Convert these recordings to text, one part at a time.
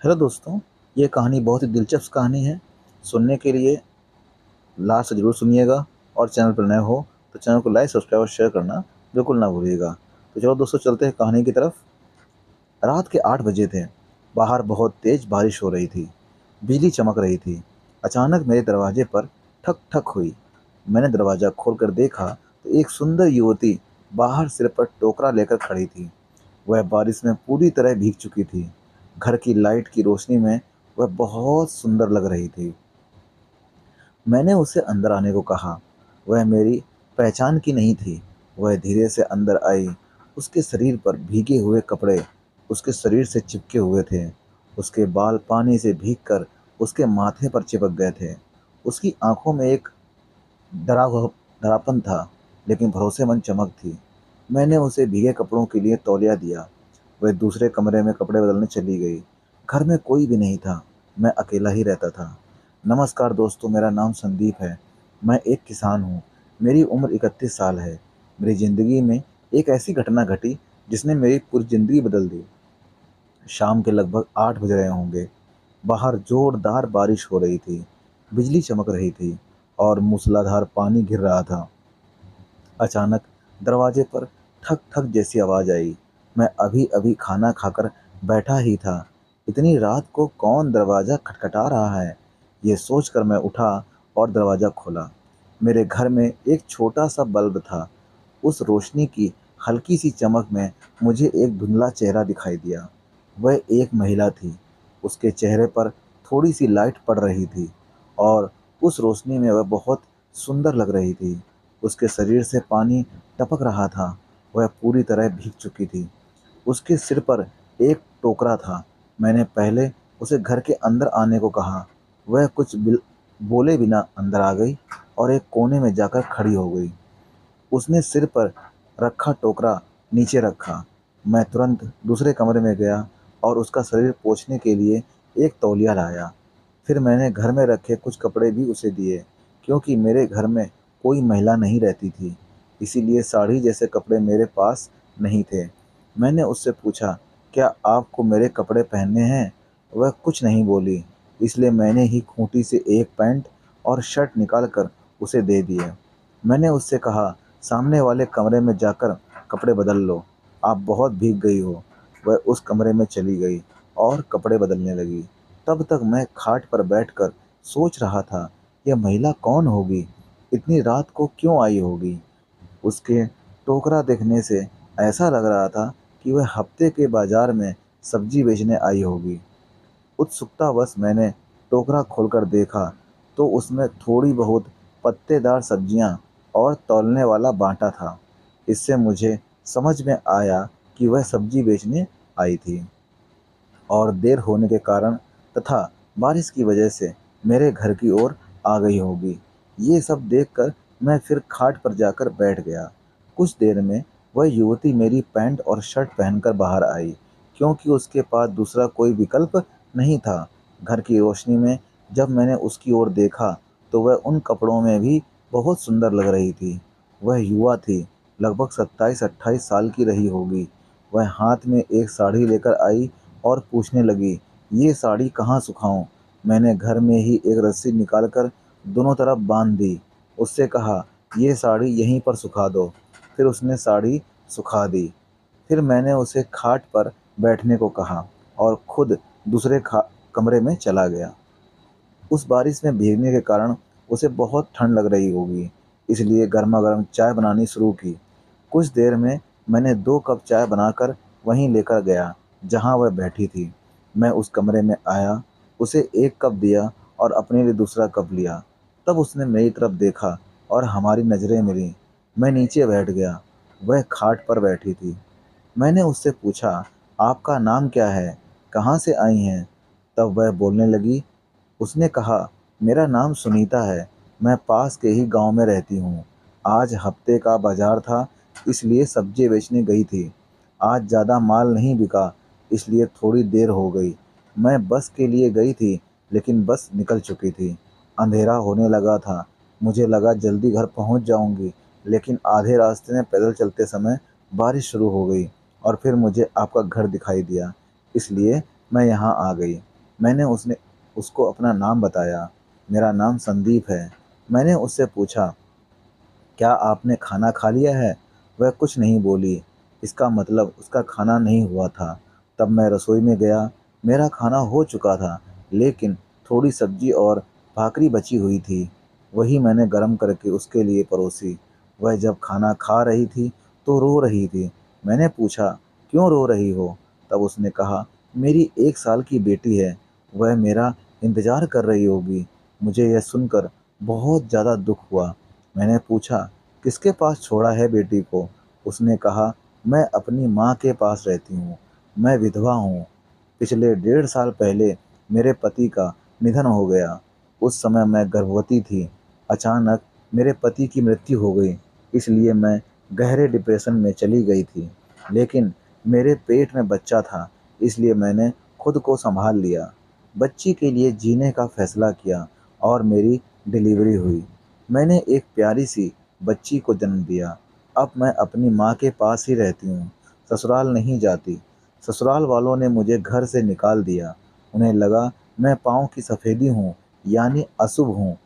Hello दोस्तों, ये कहानी बहुत ही दिलचस्प कहानी है। सुनने के लिए लास्ट ज़रूर सुनिएगा और चैनल पर नए हो तो चैनल को लाइक, सब्सक्राइब और शेयर करना बिल्कुल ना भूलिएगा। तो चलो दोस्तों, चलते हैं कहानी की तरफ। रात के 8 बजे थे। बाहर बहुत तेज़ बारिश हो रही थी। बिजली चमक रही थी। अचानक मेरे दरवाजे पर ठक ठक हुई। मैंने दरवाज़ा खोलकर देखा तो एक सुंदर युवती बाहर सिर पर टोकरा लेकर खड़ी थी। वह बारिश में पूरी तरह भीग चुकी थी। घर की लाइट की रोशनी में वह बहुत सुंदर लग रही थी। मैंने उसे अंदर आने को कहा। वह मेरी पहचान की नहीं थी। वह धीरे से अंदर आई। उसके शरीर पर भीगे हुए कपड़े उसके शरीर से चिपके हुए थे। उसके बाल पानी से भीगकर उसके माथे पर चिपक गए थे। उसकी आंखों में एक डरा हुआ डरापन था, लेकिन भरोसेमंद चमक थी। मैंने उसे भीगे कपड़ों के लिए तौलिया दिया। वह दूसरे कमरे में कपड़े बदलने चली गई। घर में कोई भी नहीं था। मैं अकेला ही रहता था। नमस्कार दोस्तों, मेरा नाम संदीप है। मैं एक किसान हूँ। मेरी उम्र 31 साल है। मेरी ज़िंदगी में एक ऐसी घटना घटी जिसने मेरी पूरी ज़िंदगी बदल दी। शाम के लगभग 8 बज रहे होंगे। बाहर जोरदार बारिश हो रही थी। बिजली चमक रही थी और मूसलाधार पानी गिर रहा था। अचानक दरवाजे पर ठक ठक जैसी आवाज़ आई। मैं अभी-अभी खाना खाकर बैठा ही था। इतनी रात को कौन दरवाज़ा खटखटा रहा है? ये सोचकर मैं उठा और दरवाज़ा खोला। मेरे घर में एक छोटा-सा बल्ब था। उस रोशनी की हल्की-सी चमक में मुझे एक धुंधला चेहरा दिखाई दिया। वह एक महिला थी। उसके चेहरे पर थोड़ी-सी लाइट पड़ रही थी और उस रोशनी में वह बहुत सुंदर लग रही थी। उसके शरीर से पानी टपक रहा था। वह पूरी तरह भीग चुकी थी। उसके सिर पर एक टोकरा था। मैंने पहले उसे घर के अंदर आने को कहा। वह कुछ बोले बिना अंदर आ गई और एक कोने में जाकर खड़ी हो गई। उसने सिर पर रखा टोकरा नीचे रखा। मैं तुरंत दूसरे कमरे में गया और उसका शरीर पोंछने के लिए एक तौलिया लाया। फिर मैंने घर में रखे कुछ कपड़े भी उसे दिए, क्योंकि मेरे घर में कोई महिला नहीं रहती थी, इसीलिए साड़ी जैसे कपड़े मेरे पास नहीं थे। मैंने उससे पूछा, क्या आपको मेरे कपड़े पहनने हैं? वह कुछ नहीं बोली, इसलिए मैंने ही खूंटी से एक पैंट और शर्ट निकाल कर उसे दे दिए। मैंने उससे कहा, सामने वाले कमरे में जाकर कपड़े बदल लो, आप बहुत भीग गई हो। वह उस कमरे में चली गई और कपड़े बदलने लगी। तब तक मैं खाट पर बैठकर सोच रहा था, यह महिला कौन होगी? इतनी रात को क्यों आई होगी? उसके टोकरा देखने से ऐसा लग रहा था कि वह हफ्ते के बाजार में सब्जी बेचने आई होगी। उत्सुकतावश मैंने टोकरा खोलकर देखा तो उसमें थोड़ी बहुत पत्तेदार सब्जियां और तौलने वाला बाँटा था। इससे मुझे समझ में आया कि वह सब्जी बेचने आई थी और देर होने के कारण तथा बारिश की वजह से मेरे घर की ओर आ गई होगी। ये सब देखकर मैं फिर खाट पर जाकर बैठ गया। कुछ देर में वह युवती मेरी पैंट और शर्ट पहनकर बाहर आई, क्योंकि उसके पास दूसरा कोई विकल्प नहीं था। घर की रोशनी में जब मैंने उसकी ओर देखा तो वह उन कपड़ों में भी बहुत सुंदर लग रही थी। वह युवा थी, लगभग 27-28 साल की रही होगी। वह हाथ में एक साड़ी लेकर आई और पूछने लगी, ये साड़ी कहाँ सुखाऊं? मैंने घर में ही एक रस्सी निकालकर दोनों तरफ बांध दी। उससे कहा, ये साड़ी यहीं पर सुखा दो। फिर उसने साड़ी सुखा दी। फिर मैंने उसे खाट पर बैठने को कहा और खुद दूसरे कमरे में चला गया। उस बारिश में भीगने के कारण उसे बहुत ठंड लग रही होगी, इसलिए गर्मा-गर्म चाय बनानी शुरू की। कुछ देर में मैंने 2 कप चाय बनाकर वहीं लेकर गया, जहाँ वह बैठी थी। मैं उस कमरे में आया, उसे 1 कप दिया और अपने लिए दूसरा कप लिया। तब उसने मेरी तरफ देखा और हमारी नज़रें मिलीं। मैं नीचे बैठ गया, वह खाट पर बैठी थी। मैंने उससे पूछा, आपका नाम क्या है? कहाँ से आई हैं? तब वह बोलने लगी। उसने कहा, मेरा नाम सुनीता है। मैं पास के ही गांव में रहती हूँ। आज हफ्ते का बाजार था, इसलिए सब्जी बेचने गई थी। आज ज़्यादा माल नहीं बिका, इसलिए थोड़ी देर हो गई। मैं बस के लिए गई थी, लेकिन बस निकल चुकी थी। अंधेरा होने लगा था। मुझे लगा जल्दी घर पहुँच जाऊँगी, लेकिन आधे रास्ते में पैदल चलते समय बारिश शुरू हो गई और फिर मुझे आपका घर दिखाई दिया, इसलिए मैं यहाँ आ गई। मैंने उसने उसको अपना नाम बताया। मेरा नाम संदीप है। मैंने उससे पूछा, क्या आपने खाना खा लिया है? वह कुछ नहीं बोली। इसका मतलब उसका खाना नहीं हुआ था। तब मैं रसोई में गया। मेरा खाना हो चुका था, लेकिन थोड़ी सब्जी और भाकरी बची हुई थी। वही मैंने गरम करके उसके लिए परोसी। वह जब खाना खा रही थी तो रो रही थी। मैंने पूछा, क्यों रो रही हो? तब उसने कहा, मेरी 1 साल की बेटी है, वह मेरा इंतज़ार कर रही होगी। मुझे यह सुनकर बहुत ज़्यादा दुख हुआ। मैंने पूछा, किसके पास छोड़ा है बेटी को? उसने कहा, मैं अपनी माँ के पास रहती हूँ। मैं विधवा हूँ। पिछले 1.5 साल पहले मेरे पति का निधन हो गया। उस समय मैं गर्भवती थी। अचानक मेरे पति की मृत्यु हो गई, इसलिए मैं गहरे डिप्रेशन में चली गई थी। लेकिन मेरे पेट में बच्चा था, इसलिए मैंने खुद को संभाल लिया। बच्ची के लिए जीने का फैसला किया और मेरी डिलीवरी हुई। मैंने एक प्यारी सी बच्ची को जन्म दिया। अब मैं अपनी माँ के पास ही रहती हूँ, ससुराल नहीं जाती। ससुराल वालों ने मुझे घर से निकाल दिया। उन्हें लगा मैं पाँव की सफ़ेदी हूँ, यानी अशुभ हूँ।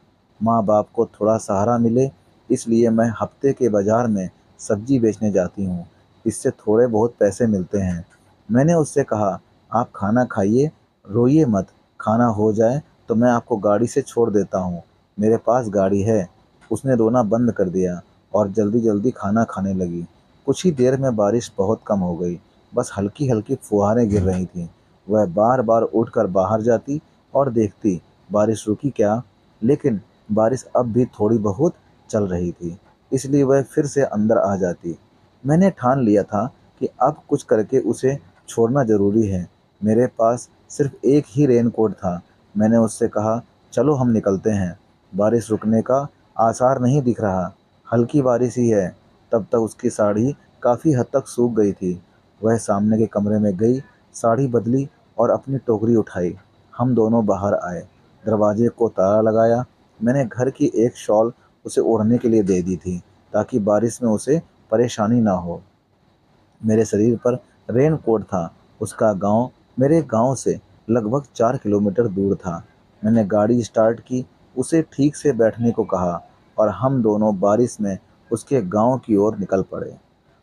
माँ बाप को थोड़ा सहारा मिले, इसलिए मैं हफ्ते के बाजार में सब्जी बेचने जाती हूँ। इससे थोड़े बहुत पैसे मिलते हैं। मैंने उससे कहा, आप खाना खाइए, रोइए मत। खाना हो जाए तो मैं आपको गाड़ी से छोड़ देता हूँ। मेरे पास गाड़ी है। उसने रोना बंद कर दिया और जल्दी जल्दी खाना खाने लगी। कुछ ही देर में बारिश बहुत कम हो गई। बस हल्की हल्की फुहारें गिर रही थीं। वह बार बार उठकर बाहर जाती और देखती बारिश रुकी क्या, लेकिन बारिश अब भी थोड़ी बहुत चल रही थी, इसलिए वह फिर से अंदर आ जाती। मैंने ठान लिया था कि अब कुछ करके उसे छोड़ना ज़रूरी है। मेरे पास सिर्फ एक ही रेनकोट था। मैंने उससे कहा, चलो हम निकलते हैं। बारिश रुकने का आसार नहीं दिख रहा, हल्की बारिश ही है। तब तक उसकी साड़ी काफ़ी हद तक सूख गई थी। वह सामने के कमरे में गई, साड़ी बदली और अपनी टोकरी उठाई। हम दोनों बाहर आए। दरवाजे को ताला लगाया। मैंने घर की एक शॉल उसे ओढ़ने के लिए दे दी थी, ताकि बारिश में उसे परेशानी ना हो। मेरे शरीर पर रेन कोट था। उसका गांव मेरे गांव से लगभग 4 किलोमीटर दूर था। मैंने गाड़ी स्टार्ट की, उसे ठीक से बैठने को कहा और हम दोनों बारिश में उसके गांव की ओर निकल पड़े।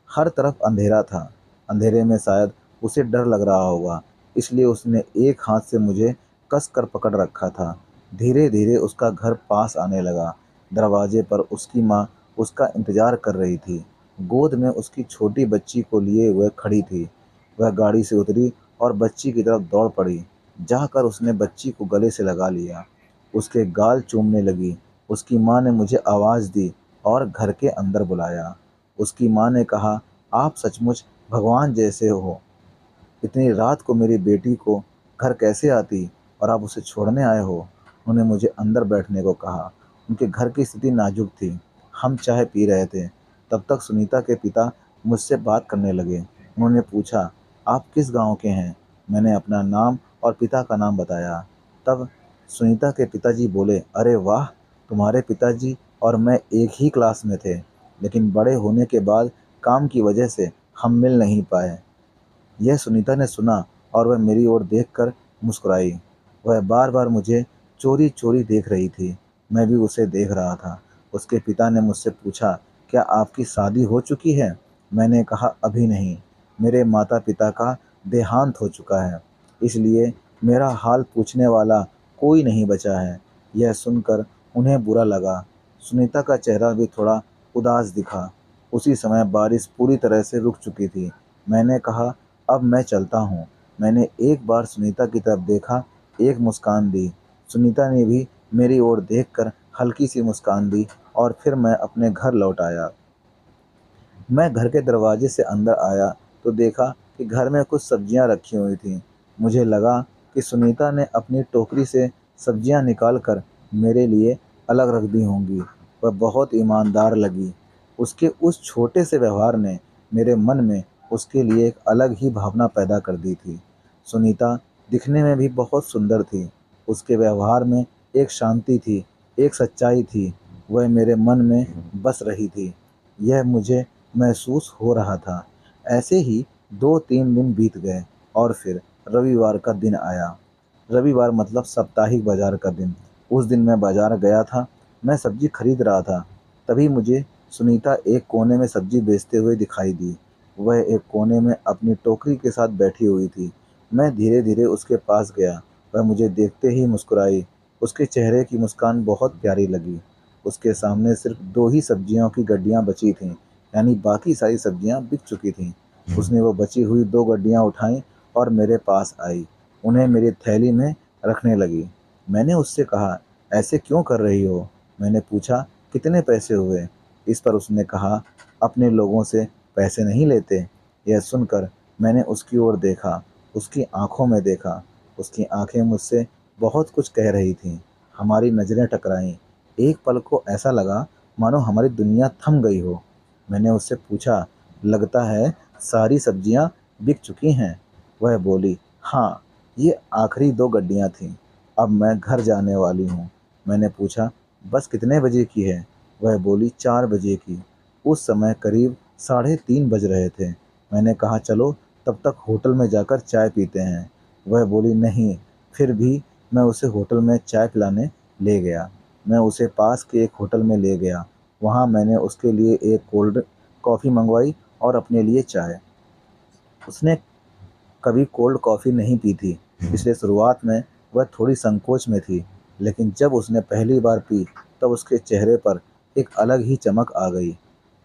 हर तरफ अंधेरा था। अंधेरे में शायद उसे डर लग रहा होगा, इसलिए उसने एक हाथ से मुझे कस कर पकड़ रखा था। धीरे धीरे उसका घर पास आने लगा। दरवाजे पर उसकी माँ उसका इंतजार कर रही थी। गोद में उसकी छोटी बच्ची को लिए हुए खड़ी थी। वह गाड़ी से उतरी और बच्ची की तरफ दौड़ पड़ी। जाकर उसने बच्ची को गले से लगा लिया, उसके गाल चूमने लगी। उसकी माँ ने मुझे आवाज़ दी और घर के अंदर बुलाया। उसकी माँ ने कहा, आप सचमुच भगवान जैसे हो। इतनी रात को मेरी बेटी को घर कैसे आती और आप उसे छोड़ने आए हो? उन्होंने मुझे अंदर बैठने को कहा। उनके घर की स्थिति नाजुक थी। हम चाय पी रहे थे। तब तक सुनीता के पिता मुझसे बात करने लगे। उन्होंने पूछा, आप किस गांव के हैं? मैंने अपना नाम और पिता का नाम बताया। तब सुनीता के पिताजी बोले, अरे वाह, तुम्हारे पिताजी और मैं एक ही क्लास में थे, लेकिन बड़े होने के बाद काम की वजह से हम मिल नहीं पाए। यह सुनीता ने सुना और वह मेरी ओर देखकर मुस्कुराई। वह बार बार मुझे चोरी चोरी देख रही थी। मैं भी उसे देख रहा था। उसके पिता ने मुझसे पूछा, क्या आपकी शादी हो चुकी है? मैंने कहा, अभी नहीं। मेरे माता पिता का देहांत हो चुका है, इसलिए मेरा हाल पूछने वाला कोई नहीं बचा है। यह सुनकर उन्हें बुरा लगा। सुनीता का चेहरा भी थोड़ा उदास दिखा। उसी समय बारिश पूरी तरह से रुक चुकी थी। मैंने कहा, अब मैं चलता हूँ। मैंने एक बार सुनीता की तरफ देखा, एक मुस्कान दी। सुनीता ने भी मेरी ओर देखकर हल्की सी मुस्कान दी और फिर मैं अपने घर लौट आया। मैं घर के दरवाजे से अंदर आया तो देखा कि घर में कुछ सब्जियां रखी हुई थीं। मुझे लगा कि सुनीता ने अपनी टोकरी से सब्जियां निकाल कर मेरे लिए अलग रख दी होंगी। वह बहुत ईमानदार लगी। उसके उस छोटे से व्यवहार ने मेरे मन में उसके लिए एक अलग ही भावना पैदा कर दी थी। सुनीता दिखने में भी बहुत सुंदर थी। उसके व्यवहार में एक शांति थी, एक सच्चाई थी। वह मेरे मन में बस रही थी, यह मुझे महसूस हो रहा था। ऐसे ही 2-3 दिन बीत गए और फिर रविवार का दिन आया। रविवार मतलब साप्ताहिक बाजार का दिन। उस दिन मैं बाजार गया था। मैं सब्जी खरीद रहा था। तभी मुझे सुनीता एक कोने में सब्जी बेचते हुए दिखाई दी। वह एक कोने में अपनी टोकरी के साथ बैठी हुई थी। मैं धीरे धीरे उसके पास गया। वह मुझे देखते ही मुस्कुराई। उसके चेहरे की मुस्कान बहुत प्यारी लगी। उसके सामने सिर्फ दो ही सब्जियों की गड्डियां बची थीं, यानी बाकी सारी सब्जियां बिक चुकी थीं। उसने वो बची हुई दो गड्डियां उठाई और मेरे पास आई। उन्हें मेरी थैली में रखने लगी। मैंने उससे कहा, ऐसे क्यों कर रही हो? मैंने पूछा, कितने पैसे हुए? इस पर उसने कहा, अपने लोगों से पैसे नहीं लेते। यह सुनकर मैंने उसकी ओर देखा, उसकी आंखों में देखा। उसकी आंखें मुझसे बहुत कुछ कह रही थीं। हमारी नज़रें टकराईं। एक पल को ऐसा लगा मानो हमारी दुनिया थम गई हो। मैंने उससे पूछा, लगता है सारी सब्जियां बिक चुकी हैं? वह बोली, हाँ, ये आखिरी दो गड्डियां थीं। अब मैं घर जाने वाली हूँ। मैंने पूछा, बस कितने बजे की है? वह बोली, 4 बजे की। उस समय करीब 3:30 बज रहे थे। मैंने कहा, चलो तब तक होटल में जाकर चाय पीते हैं। वह बोली, नहीं। फिर भी मैं उसे होटल में चाय पिलाने ले गया। मैं उसे पास के एक होटल में ले गया। वहाँ मैंने उसके लिए एक कोल्ड कॉफ़ी मंगवाई और अपने लिए चाय। उसने कभी कोल्ड कॉफ़ी नहीं पी थी, इसलिए शुरुआत में वह थोड़ी संकोच में थी, लेकिन जब उसने पहली बार पी तब उसके चेहरे पर एक अलग ही चमक आ गई।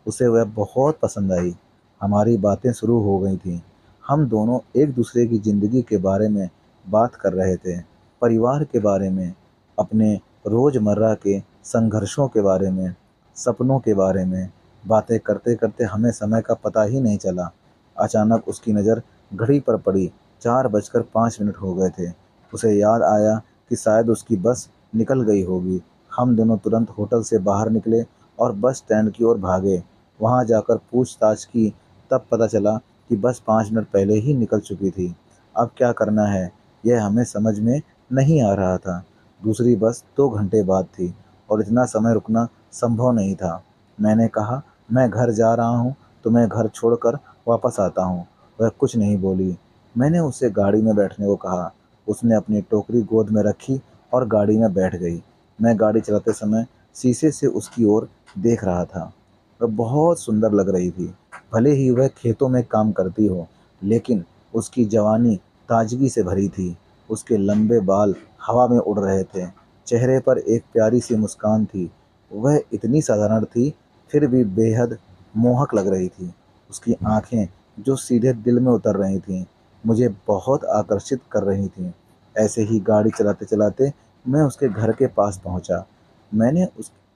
उसे वह बहुत पसंद आई। हमारी बातें शुरू हो गई थीं। हम दोनों एक दूसरे की ज़िंदगी के बारे में बात कर रहे थे, परिवार के बारे में, अपने रोज़मर्रा के संघर्षों के बारे में, सपनों के बारे में। बातें करते करते हमें समय का पता ही नहीं चला। अचानक उसकी नज़र घड़ी पर पड़ी। 4:05 हो गए थे। उसे याद आया कि शायद उसकी बस निकल गई होगी। हम दोनों तुरंत होटल से बाहर निकले और बस स्टैंड की ओर भागे। वहां जाकर पूछताछ की, तब पता चला कि बस 5 मिनट पहले ही निकल चुकी थी। अब क्या करना है, यह हमें समझ में नहीं आ रहा था। दूसरी बस 2 घंटे बाद थी और इतना समय रुकना संभव नहीं था। मैंने कहा, मैं घर जा रहा हूँ, तुम्हें घर छोड़कर वापस आता हूँ। वह कुछ नहीं बोली। मैंने उसे गाड़ी में बैठने को कहा। उसने अपनी टोकरी गोद में रखी और गाड़ी में बैठ गई। मैं गाड़ी चलाते समय शीशे से उसकी ओर देख रहा था। वह बहुत सुंदर लग रही थी। भले ही वह खेतों में काम करती हो, लेकिन उसकी जवानी ताजगी से भरी थी। उसके लंबे बाल हवा में उड़ रहे थे। चेहरे पर एक प्यारी सी मुस्कान थी। वह इतनी साधारण थी, फिर भी बेहद मोहक लग रही थी। उसकी आंखें जो सीधे दिल में उतर रही थीं, मुझे बहुत आकर्षित कर रही थीं। ऐसे ही गाड़ी चलाते चलाते मैं उसके घर के पास पहुंचा। मैंने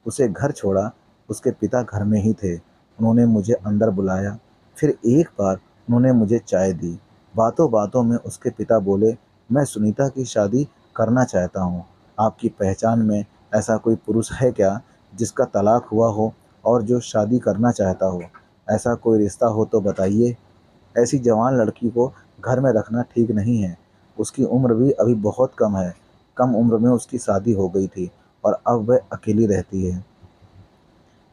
उसे घर छोड़ा। उसके पिता घर में ही थे। उन्होंने मुझे अंदर बुलाया। फिर एक बार उन्होंने मुझे चाय दी। बातों बातों में उसके पिता बोले, मैं सुनीता की शादी करना चाहता हूँ। आपकी पहचान में ऐसा कोई पुरुष है क्या जिसका तलाक हुआ हो और जो शादी करना चाहता हो? ऐसा कोई रिश्ता हो तो बताइए। ऐसी जवान लड़की को घर में रखना ठीक नहीं है। उसकी उम्र भी अभी बहुत कम है। कम उम्र में उसकी शादी हो गई थी और अब वह अकेली रहती है।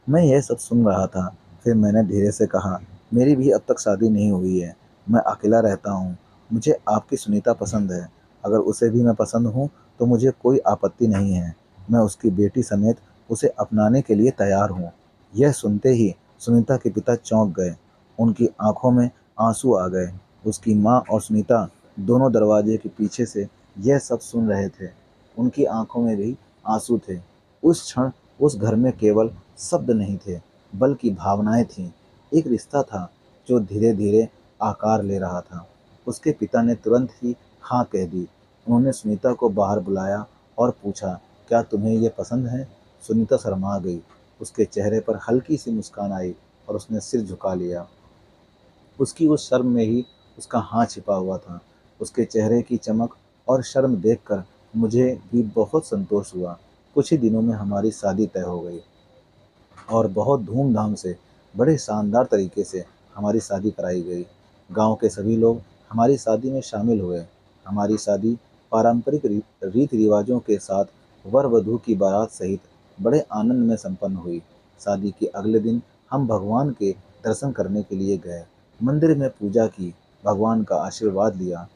मैं यह सब सुन रहा था। फिर मैंने धीरे से कहा, मेरी भी अब तक शादी नहीं हुई है। मैं अकेला रहता हूँ। मुझे आपकी सुनीता पसंद है। अगर उसे भी मैं पसंद हूँ तो मुझे कोई आपत्ति नहीं है। मैं उसकी बेटी समेत उसे अपनाने के लिए तैयार हूँ। यह सुनते ही सुनीता के पिता चौंक गए। उनकी आंखों में आंसू आ गए। उसकी माँ और सुनीता दोनों दरवाजे के पीछे से यह सब सुन रहे थे। उनकी आंखों में भी आंसू थे। उस क्षण उस घर में केवल शब्द नहीं थे, बल्कि भावनाएं थीं। एक रिश्ता था जो धीरे धीरे आकार ले रहा था। उसके पिता ने तुरंत ही हाँ कह दी। उन्होंने सुनीता को बाहर बुलाया और पूछा, क्या तुम्हें ये पसंद है? सुनीता शर्मा गई। उसके चेहरे पर हल्की सी मुस्कान आई और उसने सिर झुका लिया। उसकी उस शर्म में ही उसका हाँ छिपा हुआ था। उसके चेहरे की चमक और शर्म देखकर मुझे भी बहुत संतोष हुआ। कुछ ही दिनों में हमारी शादी तय हो गई और बहुत धूमधाम से, बड़े शानदार तरीके से हमारी शादी कराई गई। गांव के सभी लोग हमारी शादी में शामिल हुए। हमारी शादी पारंपरिक रीति रिवाजों के साथ वर वधू की बारात सहित बड़े आनंद में संपन्न हुई। शादी के अगले दिन हम भगवान के दर्शन करने के लिए गए। मंदिर में पूजा की, भगवान का आशीर्वाद लिया।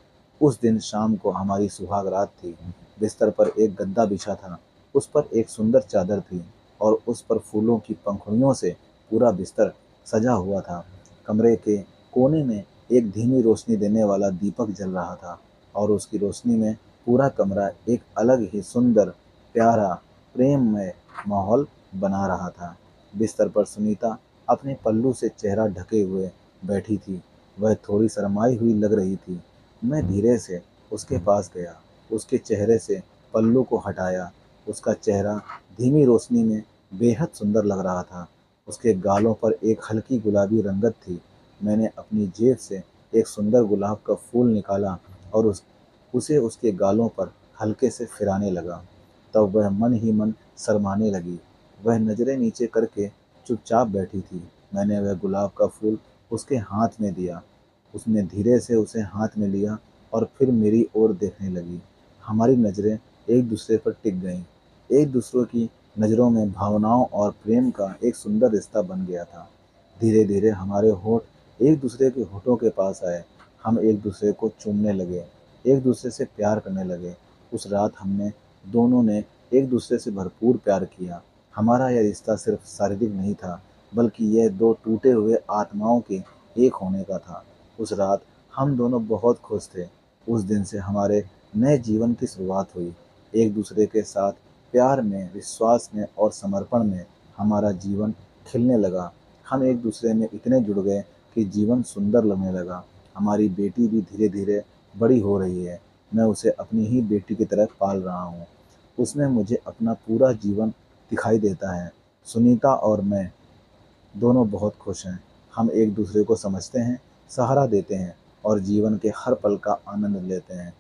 उस दिन शाम को हमारी सुहाग रात थी। बिस्तर पर एक गद्दा बिछा था, उस पर एक सुंदर चादर थी और उस पर फूलों की पंखुड़ियों से पूरा बिस्तर सजा हुआ था। कमरे के कोने में एक धीमी रोशनी देने वाला दीपक जल रहा था और उसकी रोशनी में पूरा कमरा एक अलग ही सुंदर, प्यारा, प्रेममय माहौल बना रहा था। बिस्तर पर सुनीता अपने पल्लू से चेहरा ढके हुए बैठी थी। वह थोड़ी शर्माई हुई लग रही थी। मैं धीरे से उसके पास गया, उसके चेहरे से पल्लू को हटाया। उसका चेहरा धीमी रोशनी में बेहद सुंदर लग रहा था। उसके गालों पर एक हल्की गुलाबी रंगत थी। मैंने अपनी जेब से एक सुंदर गुलाब का फूल निकाला और उसे उसके गालों पर हल्के से फिराने लगा। तब वह मन ही मन शर्माने लगी। वह नज़रें नीचे करके चुपचाप बैठी थी। मैंने वह गुलाब का फूल उसके हाथ में दिया। उसने धीरे से उसे हाथ में लिया और फिर मेरी ओर देखने लगी। हमारी नज़रें एक दूसरे पर टिक गईं। एक दूसरे की नज़रों में भावनाओं और प्रेम का एक सुंदर रिश्ता बन गया था। धीरे धीरे हमारे होंठ एक दूसरे के होठों के पास आए। हम एक दूसरे को चूमने लगे, एक दूसरे से प्यार करने लगे। उस रात हमने दोनों ने एक दूसरे से भरपूर प्यार किया। हमारा यह रिश्ता सिर्फ शारीरिक नहीं था, बल्कि यह दो टूटे हुए आत्माओं के एक होने का था। उस रात हम दोनों बहुत खुश थे। उस दिन से हमारे नए जीवन की शुरुआत हुई। एक दूसरे के साथ प्यार में, विश्वास में और समर्पण में हमारा जीवन खिलने लगा। हम एक दूसरे में इतने जुड़ गए कि जीवन सुंदर लगने लगा। हमारी बेटी भी धीरे धीरे बड़ी हो रही है। मैं उसे अपनी ही बेटी की तरह पाल रहा हूँ। उसमें मुझे अपना पूरा जीवन दिखाई देता है। सुनीता और मैं दोनों बहुत खुश हैं। हम एक दूसरे को समझते हैं, सहारा देते हैं और जीवन के हर पल का आनंद लेते हैं।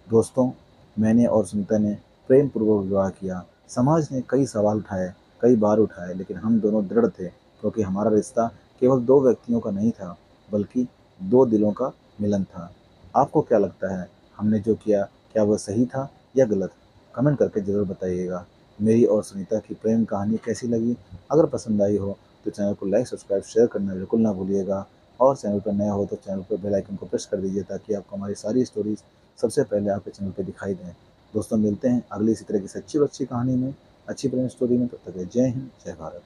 दोस्तों, मैंने और सुनीता ने प्रेम पूर्वक विवाह किया। समाज ने कई सवाल उठाए, कई बार उठाए, लेकिन हम दोनों दृढ़ थे, क्योंकि हमारा रिश्ता केवल दो व्यक्तियों का नहीं था, बल्कि दो दिलों का मिलन था। आपको क्या लगता है, हमने जो किया क्या वह सही था या गलत? कमेंट करके ज़रूर बताइएगा। मेरी और सुनीता की प्रेम कहानी कैसी लगी? अगर पसंद आई हो तो चैनल को लाइक, सब्सक्राइब, शेयर करना बिल्कुल ना भूलिएगा। और चैनल पर नया हो तो चैनल पर बेल आइकन को प्रेस कर दीजिए, ताकि आपको हमारी सारी स्टोरीज सबसे पहले आपके चैनल पे दिखाई दें। दोस्तों, मिलते हैं अगली इसी तरह की सच्ची और अच्छी कहानी में, अच्छी प्रेम स्टोरी में। तब तक के लिए जय हिंद, जय भारत।